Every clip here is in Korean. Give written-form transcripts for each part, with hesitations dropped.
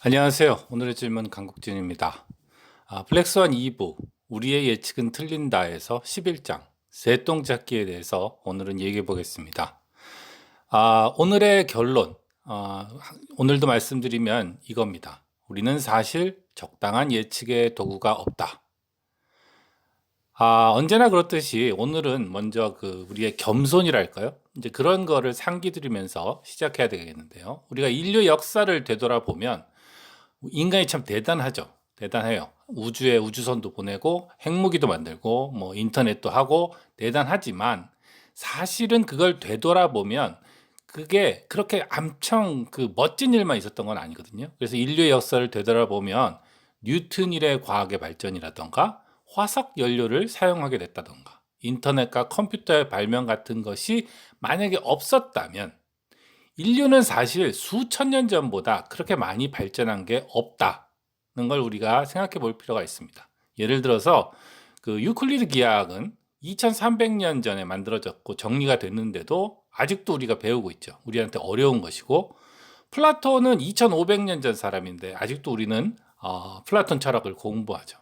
안녕하세요. 오늘의 질문 강국진입니다. 블랙스완 2부 우리의 예측은 틀린다에서 11장 새똥잡기에 대해서 오늘은 얘기해 보겠습니다. 오늘의 결론, 오늘도 말씀드리면 이겁니다. 우리는 사실 적당한 예측의 도구가 없다. 언제나 그렇듯이 오늘은 먼저 우리의 겸손이랄까요? 이제 그런 거를 상기 드리면서 시작해야 되겠는데요. 우리가 인류 역사를 되돌아보면 인간이 참 대단하죠. 대단해요. 우주에 우주선도 보내고 핵무기도 만들고 뭐 인터넷도 하고 대단하지만 사실은 그걸 되돌아보면 그게 그렇게 엄청 멋진 일만 있었던 건 아니거든요. 그래서 인류의 역사를 되돌아보면 뉴턴 일의 과학의 발전이라던가 화석 연료를 사용하게 됐다던가 인터넷과 컴퓨터의 발명 같은 것이 만약에 없었다면 인류는 사실 수천 년 전보다 그렇게 많이 발전한 게 없다는 걸 우리가 생각해 볼 필요가 있습니다. 예를 들어서 유클리드 기하학은 2300년 전에 만들어졌고 정리가 됐는데도 아직도 우리가 배우고 있죠. 우리한테 어려운 것이고, 플라톤은 2500년 전 사람인데 아직도 우리는 플라톤 철학을 공부하죠.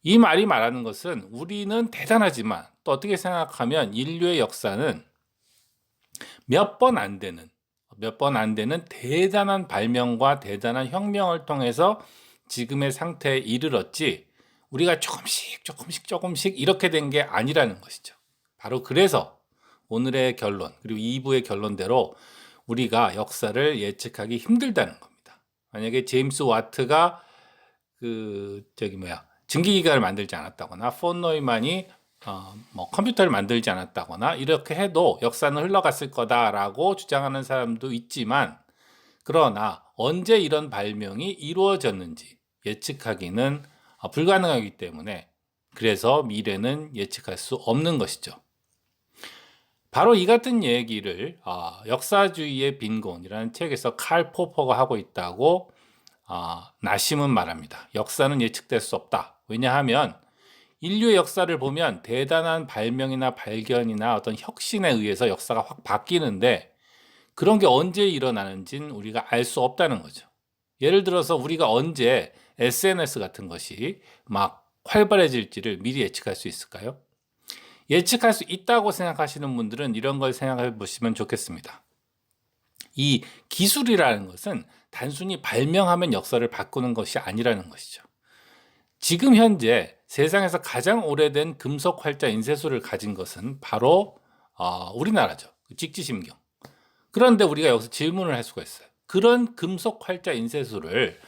이 말이 말하는 것은 우리는 대단하지만 또 어떻게 생각하면 인류의 역사는 몇 번 안 되는, 대단한 발명과 대단한 혁명을 통해서 지금의 상태에 이르렀지, 우리가 조금씩 이렇게 된 게 아니라는 것이죠. 바로 그래서 오늘의 결론, 그리고 2부의 결론대로 우리가 역사를 예측하기 힘들다는 겁니다. 만약에 제임스 와트가 증기기관을 만들지 않았다거나 폰 노이만이 컴퓨터를 만들지 않았다거나 이렇게 해도 역사는 흘러갔을 거다라고 주장하는 사람도 있지만, 그러나 언제 이런 발명이 이루어졌는지 예측하기는 불가능하기 때문에, 그래서 미래는 예측할 수 없는 것이죠. 바로 이 같은 얘기를 역사주의의 빈곤이라는 책에서 칼 포퍼가 하고 있다고 나심은 말합니다. 역사는 예측될 수 없다. 왜냐하면 인류의 역사를 보면 대단한 발명이나 발견이나 어떤 혁신에 의해서 역사가 확 바뀌는데, 그런 게 언제 일어나는지는 우리가 알 수 없다는 거죠. 예를 들어서 우리가 언제 SNS 같은 것이 막 활발해질지를 미리 예측할 수 있을까요? 예측할 수 있다고 생각하시는 분들은 이런 걸 생각해 보시면 좋겠습니다. 이 기술이라는 것은 단순히 발명하면 역사를 바꾸는 것이 아니라는 것이죠. 지금 현재 세상에서 가장 오래된 금속 활자 인쇄소를 가진 것은 바로 우리나라죠. 직지심경. 그런데 우리가 여기서 질문을 할 수가 있어요. 그런 금속 활자 인쇄소를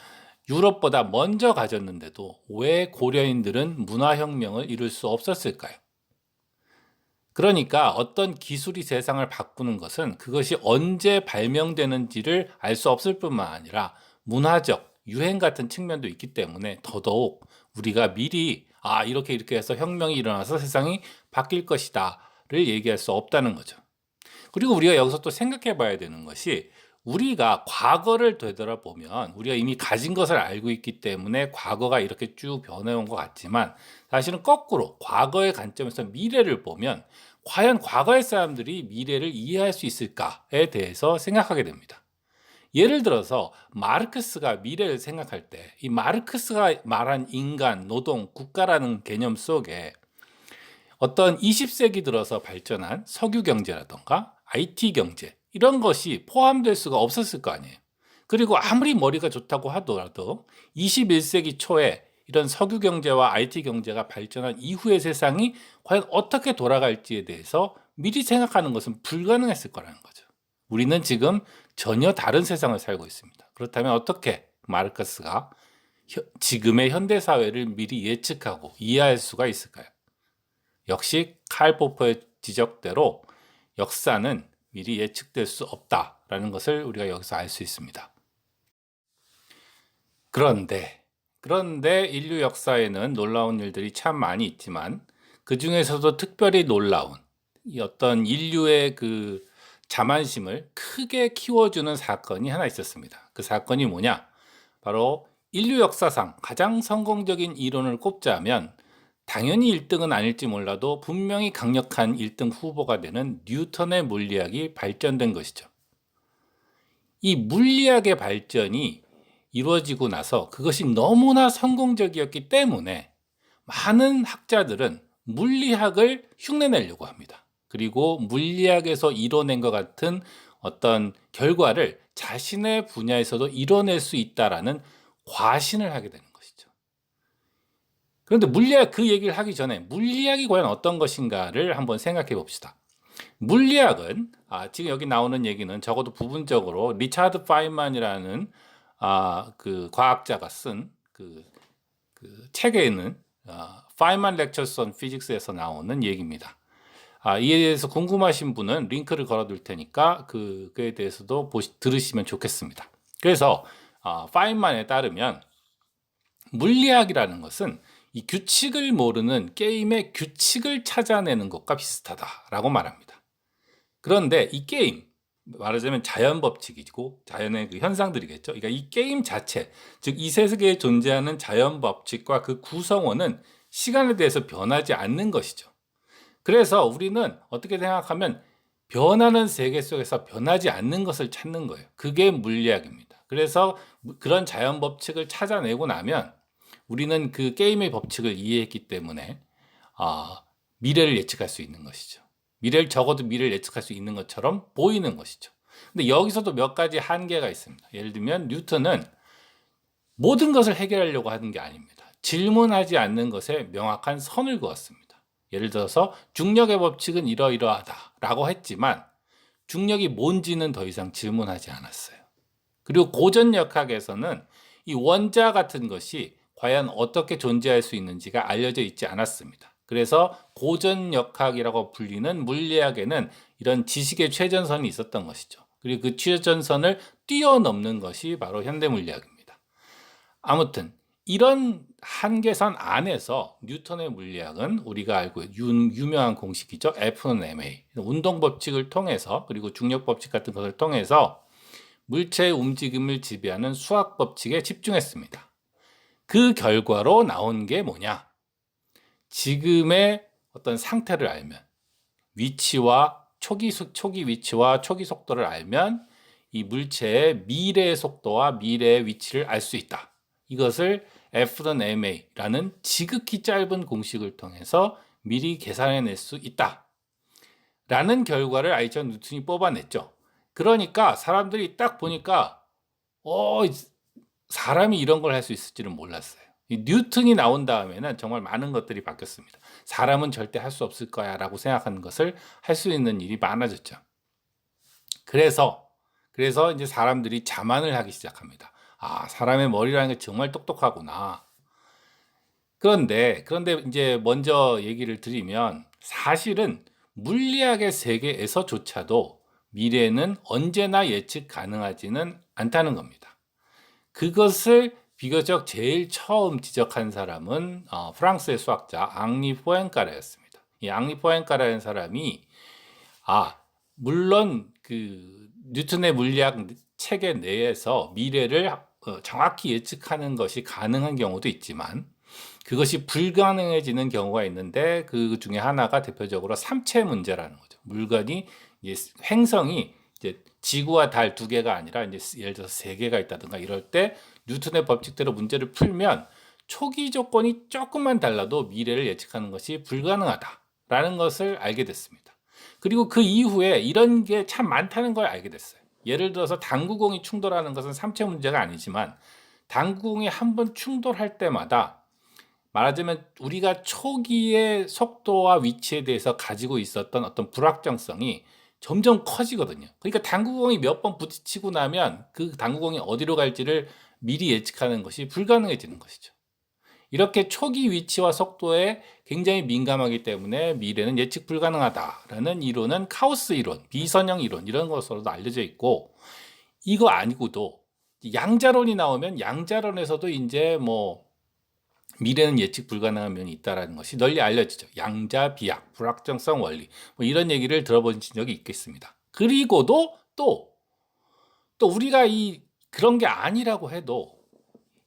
유럽보다 먼저 가졌는데도 왜 고려인들은 문화혁명을 이룰 수 없었을까요? 그러니까 어떤 기술이 세상을 바꾸는 것은 그것이 언제 발명되는지를 알 수 없을 뿐만 아니라 문화적, 유행 같은 측면도 있기 때문에 더더욱 우리가 미리 이렇게 해서 혁명이 일어나서 세상이 바뀔 것이다를 얘기할 수 없다는 거죠. 그리고 우리가 여기서 또 생각해 봐야 되는 것이, 우리가 과거를 되돌아보면 우리가 이미 가진 것을 알고 있기 때문에 과거가 이렇게 쭉 변해온 것 같지만, 사실은 거꾸로 과거의 관점에서 미래를 보면 과연 과거의 사람들이 미래를 이해할 수 있을까에 대해서 생각하게 됩니다. 예를 들어서 마르크스가 미래를 생각할 때 이 마르크스가 말한 인간, 노동, 국가라는 개념 속에 어떤 20세기 들어서 발전한 석유 경제라던가 IT 경제, 이런 것이 포함될 수가 없었을 거 아니에요. 그리고 아무리 머리가 좋다고 하더라도 21세기 초에 이런 석유 경제와 IT 경제가 발전한 이후의 세상이 과연 어떻게 돌아갈지에 대해서 미리 생각하는 것은 불가능했을 거라는 거죠. 우리는 지금 전혀 다른 세상을 살고 있습니다. 그렇다면 어떻게 마르크스가 지금의 현대 사회를 미리 예측하고 이해할 수가 있을까요? 역시 칼 포퍼의 지적대로 역사는 미리 예측될 수 없다라는 것을 우리가 여기서 알 수 있습니다. 그런데 인류 역사에는 놀라운 일들이 참 많이 있지만, 그 중에서도 특별히 놀라운 이 어떤 인류의 자만심을 크게 키워주는 사건이 하나 있었습니다. 그 사건이 뭐냐? 바로 인류 역사상 가장 성공적인 이론을 꼽자면 당연히 1등은 아닐지 몰라도 분명히 강력한 1등 후보가 되는 뉴턴의 물리학이 발전된 것이죠. 이 물리학의 발전이 이루어지고 나서 그것이 너무나 성공적이었기 때문에 많은 학자들은 물리학을 흉내내려고 합니다. 그리고 물리학에서 이뤄낸 것 같은 어떤 결과를 자신의 분야에서도 이뤄낼 수 있다라는 과신을 하게 되는 것이죠. 그런데 물리학 그 얘기를 하기 전에 물리학이 과연 어떤 것인가를 한번 생각해 봅시다. 물리학은 지금 여기 나오는 얘기는 적어도 부분적으로 리차드 파인만이라는 그 과학자가 쓴 그 책에는 파인만 렉처스 온 피직스에서 나오는 얘기입니다. 이에 대해서 궁금하신 분은 링크를 걸어둘 테니까 그에 대해서도 들으시면 좋겠습니다. 그래서 파인만에 따르면 물리학이라는 것은 이 규칙을 모르는 게임의 규칙을 찾아내는 것과 비슷하다라고 말합니다. 그런데 이 게임, 말하자면 자연 법칙이고 자연의 그 현상들이겠죠. 그러니까 이 게임 자체, 즉 이 세계에 존재하는 자연 법칙과 그 구성원은 시간에 대해서 변하지 않는 것이죠. 그래서 우리는 어떻게 생각하면 변하는 세계 속에서 변하지 않는 것을 찾는 거예요. 그게 물리학입니다. 그래서 그런 자연 법칙을 찾아내고 나면 우리는 그 게임의 법칙을 이해했기 때문에 미래를 예측할 수 있는 것이죠. 적어도 미래를 예측할 수 있는 것처럼 보이는 것이죠. 근데 여기서도 몇 가지 한계가 있습니다. 예를 들면 뉴턴은 모든 것을 해결하려고 하는 게 아닙니다. 질문하지 않는 것에 명확한 선을 그었습니다. 예를 들어서 중력의 법칙은 이러이러하다라고 했지만 중력이 뭔지는 더 이상 질문하지 않았어요. 그리고 고전역학에서는 이 원자 같은 것이 과연 어떻게 존재할 수 있는지가 알려져 있지 않았습니다. 그래서 고전역학이라고 불리는 물리학에는 이런 지식의 최전선이 있었던 것이죠. 그리고 그 최전선을 뛰어넘는 것이 바로 현대물리학입니다. 아무튼 이런 한계선 안에서 뉴턴의 물리학은 우리가 알고 유명한 공식이죠. F는 ma. 운동 법칙을 통해서 그리고 중력 법칙 같은 것을 통해서 물체의 움직임을 지배하는 수학 법칙에 집중했습니다. 그 결과로 나온 게 뭐냐? 지금의 어떤 상태를 알면 위치와 초기 위치와 초기 속도를 알면 이 물체의 미래의 속도와 미래의 위치를 알 수 있다. 이것을 F는 ma라는 지극히 짧은 공식을 통해서 미리 계산해낼 수 있다. 라는 결과를 아이작 뉴턴이 뽑아냈죠. 그러니까 사람들이 딱 보니까 사람이 이런 걸 할 수 있을지는 몰랐어요. 뉴턴이 나온 다음에는 정말 많은 것들이 바뀌었습니다. 사람은 절대 할 수 없을 거야 라고 생각하는 것을 할 수 있는 일이 많아졌죠. 그래서 이제 사람들이 자만을 하기 시작합니다. 사람의 머리라는 게 정말 똑똑하구나. 그런데 이제 먼저 얘기를 드리면 사실은 물리학의 세계에서조차도 미래는 언제나 예측 가능하지는 않다는 겁니다. 그것을 비교적 제일 처음 지적한 사람은 프랑스의 수학자 앙리 포엔카레였습니다. 이 앙리 포엔카레라는 사람이 물론 그 뉴턴의 물리학 체계 내에서 미래를 정확히 예측하는 것이 가능한 경우도 있지만 그것이 불가능해지는 경우가 있는데 그 중에 하나가 대표적으로 삼체 문제라는 거죠. 물건이 행성이 이제 지구와 달 두 개가 아니라 이제 예를 들어서 세 개가 있다든가 이럴 때 뉴턴의 법칙대로 문제를 풀면 초기 조건이 조금만 달라도 미래를 예측하는 것이 불가능하다라는 것을 알게 됐습니다. 그리고 그 이후에 이런 게 참 많다는 걸 알게 됐어요. 예를 들어서 당구공이 충돌하는 것은 삼체 문제가 아니지만 당구공이 한번 충돌할 때마다 말하자면 우리가 초기의 속도와 위치에 대해서 가지고 있었던 어떤 불확정성이 점점 커지거든요. 그러니까 당구공이 몇 번 부딪히고 나면 그 당구공이 어디로 갈지를 미리 예측하는 것이 불가능해지는 것이죠. 이렇게 초기 위치와 속도에 굉장히 민감하기 때문에 미래는 예측 불가능하다라는 이론은 카오스 이론, 비선형 이론 이런 것으로도 알려져 있고 이거 아니고도 양자론이 나오면 양자론에서도 이제 미래는 예측 불가능한 면이 있다는 것이 널리 알려지죠. 양자 비약, 불확정성 원리 이런 얘기를 들어보신 적이 있겠습니다. 그리고도 또 우리가 그런 게 아니라고 해도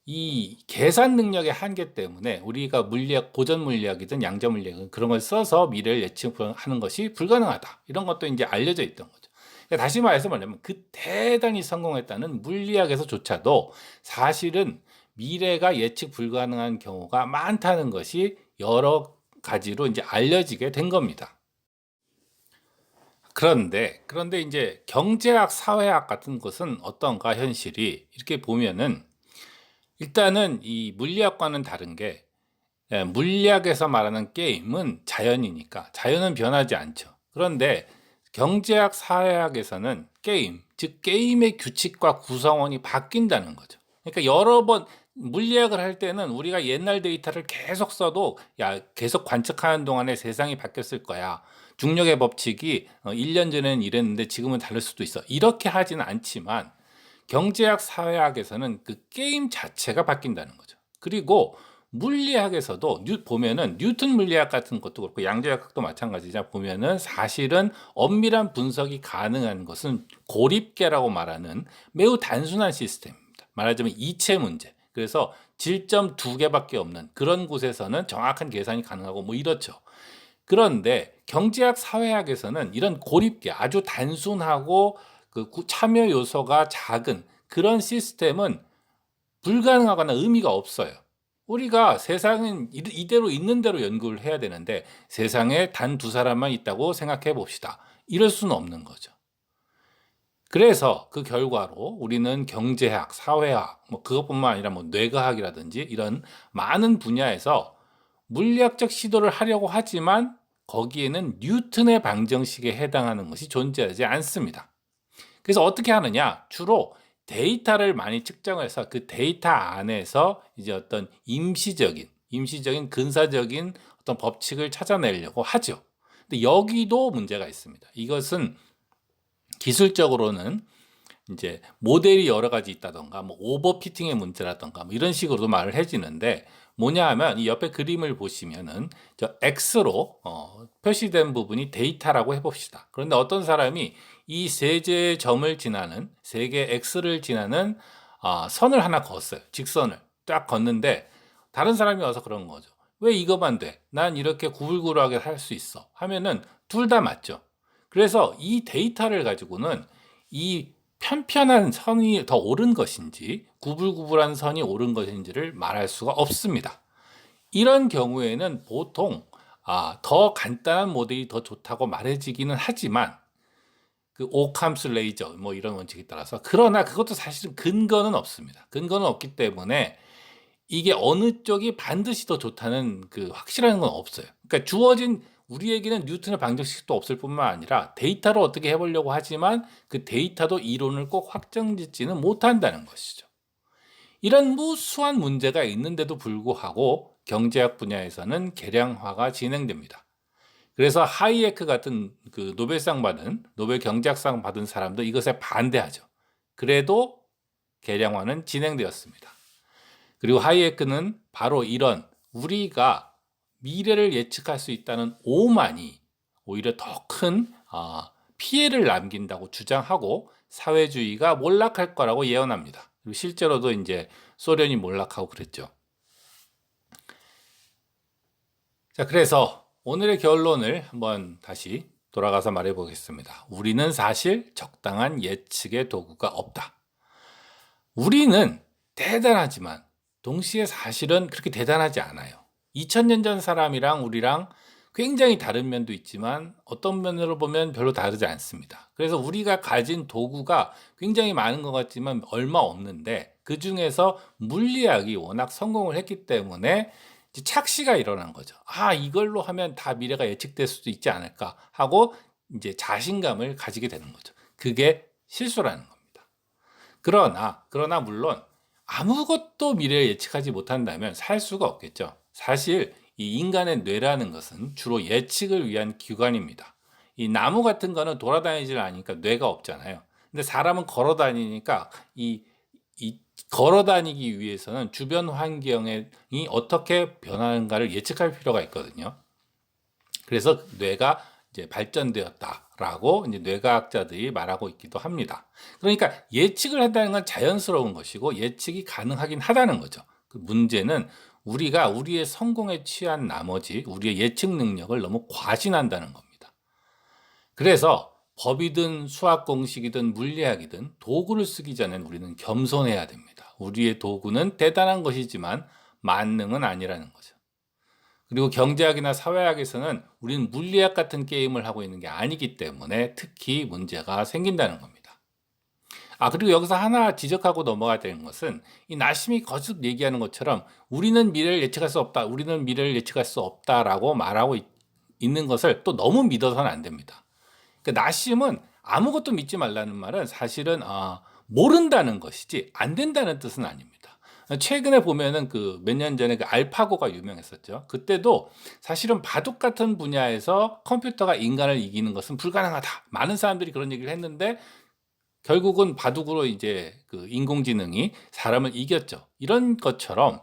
이 계산 능력의 한계 때문에 우리가 물리학, 고전 물리학이든 양자 물리학은 그런 걸 써서 미래를 예측하는 것이 불가능하다. 이런 것도 이제 알려져 있던 거죠. 그러니까 다시 말해서 뭐냐면 그 대단히 성공했다는 물리학에서조차도 사실은 미래가 예측 불가능한 경우가 많다는 것이 여러 가지로 이제 알려지게 된 겁니다. 그런데 이제 경제학, 사회학 같은 것은 어떤가 현실이 이렇게 보면은 일단은 이 물리학과는 다른 게 물리학에서 말하는 게임은 자연이니까 자연은 변하지 않죠. 그런데 경제학, 사회학에서는 게임, 즉 게임의 규칙과 구성원이 바뀐다는 거죠. 그러니까 여러 번 물리학을 할 때는 우리가 옛날 데이터를 계속 써도 야, 계속 관측하는 동안에 세상이 바뀌었을 거야. 중력의 법칙이 1년 전에는 이랬는데 지금은 다를 수도 있어. 이렇게 하지는 않지만 경제학, 사회학에서는 그 게임 자체가 바뀐다는 거죠. 그리고 물리학에서도 보면은 뉴턴 물리학 같은 것도 그렇고 양자역학도 마찬가지자 보면은 사실은 엄밀한 분석이 가능한 것은 고립계라고 말하는 매우 단순한 시스템입니다. 말하자면 이체 문제. 그래서 질점 두 개밖에 없는 그런 곳에서는 정확한 계산이 가능하고 뭐 이렇죠. 그런데 경제학, 사회학에서는 이런 고립계 아주 단순하고 그 참여 요소가 작은 그런 시스템은 불가능하거나 의미가 없어요. 우리가 세상은 이대로 있는 대로 연구를 해야 되는데 세상에 단 두 사람만 있다고 생각해 봅시다. 이럴 수는 없는 거죠. 그래서 그 결과로 우리는 경제학, 사회학, 뭐 그것뿐만 아니라 뭐 뇌과학이라든지 이런 많은 분야에서 물리학적 시도를 하려고 하지만 거기에는 뉴턴의 방정식에 해당하는 것이 존재하지 않습니다. 그래서 어떻게 하느냐? 주로 데이터를 많이 측정해서 그 데이터 안에서 이제 어떤 임시적인 근사적인 어떤 법칙을 찾아내려고 하죠. 근데 여기도 문제가 있습니다. 이것은 기술적으로는 이제 모델이 여러 가지 있다던가 뭐 오버피팅의 문제라던가 뭐 이런 식으로도 말을 해지는데 뭐냐 하면 이 옆에 그림을 보시면은 저 X로 표시된 부분이 데이터라고 해봅시다. 그런데 어떤 사람이 이 세 개의 점을 지나는 세 개의 X를 지나는 선을 하나 그었어요. 직선을 딱 걷는데 다른 사람이 와서 그런 거죠. 왜 이거만 돼? 난 이렇게 구불구불하게 할 수 있어. 하면은 둘 다 맞죠. 그래서 이 데이터를 가지고는 이 편편한 선이 더 옳은 것인지 구불구불한 선이 옳은 것인지를 말할 수가 없습니다. 이런 경우에는 보통 더 간단한 모델이 더 좋다고 말해지기는 하지만 그 오캄스 레이저 뭐 이런 원칙에 따라서 그러나 그것도 사실은 근거는 없습니다. 근거는 없기 때문에 이게 어느 쪽이 반드시 더 좋다는 그 확실한 건 없어요. 그러니까 주어진 우리에게는 뉴턴의 방정식도 없을 뿐만 아니라 데이터로 어떻게 해보려고 하지만 그 데이터도 이론을 꼭 확정짓지는 못한다는 것이죠. 이런 무수한 문제가 있는데도 불구하고 경제학 분야에서는 계량화가 진행됩니다. 그래서 하이에크 같은 그 노벨 경제학상 받은 사람도 이것에 반대하죠. 그래도 계량화는 진행되었습니다. 그리고 하이에크는 바로 이런 우리가 미래를 예측할 수 있다는 오만이 오히려 더 큰 피해를 남긴다고 주장하고 사회주의가 몰락할 거라고 예언합니다. 그리고 실제로도 이제 소련이 몰락하고 그랬죠. 자, 그래서 오늘의 결론을 한번 다시 돌아가서 말해 보겠습니다. 우리는 사실 적당한 예측의 도구가 없다. 우리는 대단하지만 동시에 사실은 그렇게 대단하지 않아요. 2000년 전 사람이랑 우리랑 굉장히 다른 면도 있지만 어떤 면으로 보면 별로 다르지 않습니다. 그래서 우리가 가진 도구가 굉장히 많은 것 같지만 얼마 없는데 그 중에서 물리학이 워낙 성공을 했기 때문에 착시가 일어난 거죠. 이걸로 하면 다 미래가 예측될 수도 있지 않을까 하고 이제 자신감을 가지게 되는 거죠. 그게 실수라는 겁니다. 그러나 물론 아무것도 미래를 예측하지 못한다면 살 수가 없겠죠. 사실 이 인간의 뇌라는 것은 주로 예측을 위한 기관입니다. 이 나무 같은 거는 돌아다니질 않으니까 뇌가 없잖아요. 근데 사람은 걸어 다니니까 이 걸어 다니기 위해서는 주변 환경이 어떻게 변하는가를 예측할 필요가 있거든요. 그래서 뇌가 이제 발전되었다라고 이제 뇌과학자들이 말하고 있기도 합니다. 그러니까 예측을 한다는 건 자연스러운 것이고 예측이 가능하긴 하다는 거죠. 그 문제는 우리가 우리의 성공에 취한 나머지 우리의 예측 능력을 너무 과신한다는 겁니다. 그래서 법이든 수학 공식이든 물리학이든 도구를 쓰기 전엔 우리는 겸손해야 됩니다. 우리의 도구는 대단한 것이지만 만능은 아니라는 거죠. 그리고 경제학이나 사회학에서는 우리는 물리학 같은 게임을 하고 있는 게 아니기 때문에 특히 문제가 생긴다는 겁니다. 그리고 여기서 하나 지적하고 넘어가야 되는 것은 이 나심이 거듭 얘기하는 것처럼 우리는 미래를 예측할 수 없다, 우리는 미래를 예측할 수 없다라고 말하고 있는 것을 또 너무 믿어서는 안 됩니다. 나심은 아무것도 믿지 말라는 말은 사실은 모른다는 것이지 안 된다는 뜻은 아닙니다. 최근에 보면은 그 몇 년 전에 그 알파고가 유명했었죠. 그때도 사실은 바둑 같은 분야에서 컴퓨터가 인간을 이기는 것은 불가능하다. 많은 사람들이 그런 얘기를 했는데 결국은 바둑으로 이제 그 인공지능이 사람을 이겼죠. 이런 것처럼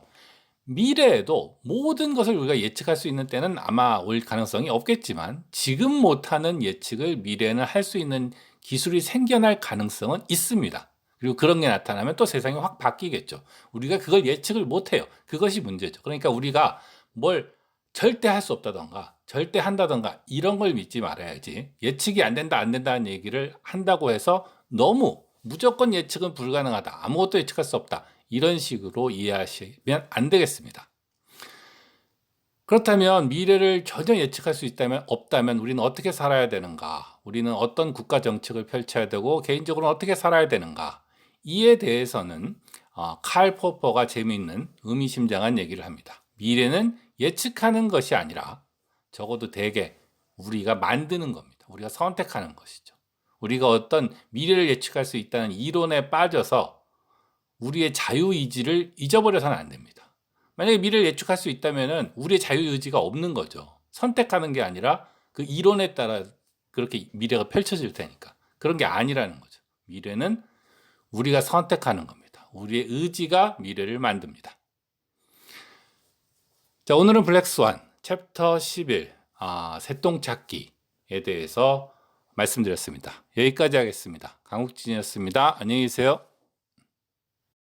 미래에도 모든 것을 우리가 예측할 수 있는 때는 아마 올 가능성이 없겠지만 지금 못하는 예측을 미래에는 할 수 있는 기술이 생겨날 가능성은 있습니다. 그리고 그런 게 나타나면 또 세상이 확 바뀌겠죠. 우리가 그걸 예측을 못해요. 그것이 문제죠. 그러니까 우리가 뭘 절대 할 수 없다던가 절대 한다던가 이런 걸 믿지 말아야지, 예측이 안 된다 안 된다는 얘기를 한다고 해서 너무 무조건 예측은 불가능하다, 아무것도 예측할 수 없다, 이런 식으로 이해하시면 안 되겠습니다. 그렇다면 미래를 전혀 예측할 수 있다면 없다면 우리는 어떻게 살아야 되는가? 우리는 어떤 국가 정책을 펼쳐야 되고 개인적으로는 어떻게 살아야 되는가? 이에 대해서는 칼 포퍼가 재미있는 의미심장한 얘기를 합니다. 미래는 예측하는 것이 아니라 적어도 대개 우리가 만드는 겁니다. 우리가 선택하는 것이죠. 우리가 어떤 미래를 예측할 수 있다는 이론에 빠져서 우리의 자유의지를 잊어버려서는 안 됩니다. 만약에 미래를 예측할 수 있다면 우리의 자유의지가 없는 거죠. 선택하는 게 아니라 그 이론에 따라 그렇게 미래가 펼쳐질 테니까. 그런 게 아니라는 거죠. 미래는 우리가 선택하는 겁니다. 우리의 의지가 미래를 만듭니다. 자, 오늘은 블랙스완 챕터 11 새똥찾기에 대해서 말씀드렸습니다. 여기까지 하겠습니다. 강욱진이었습니다. 안녕히 계세요.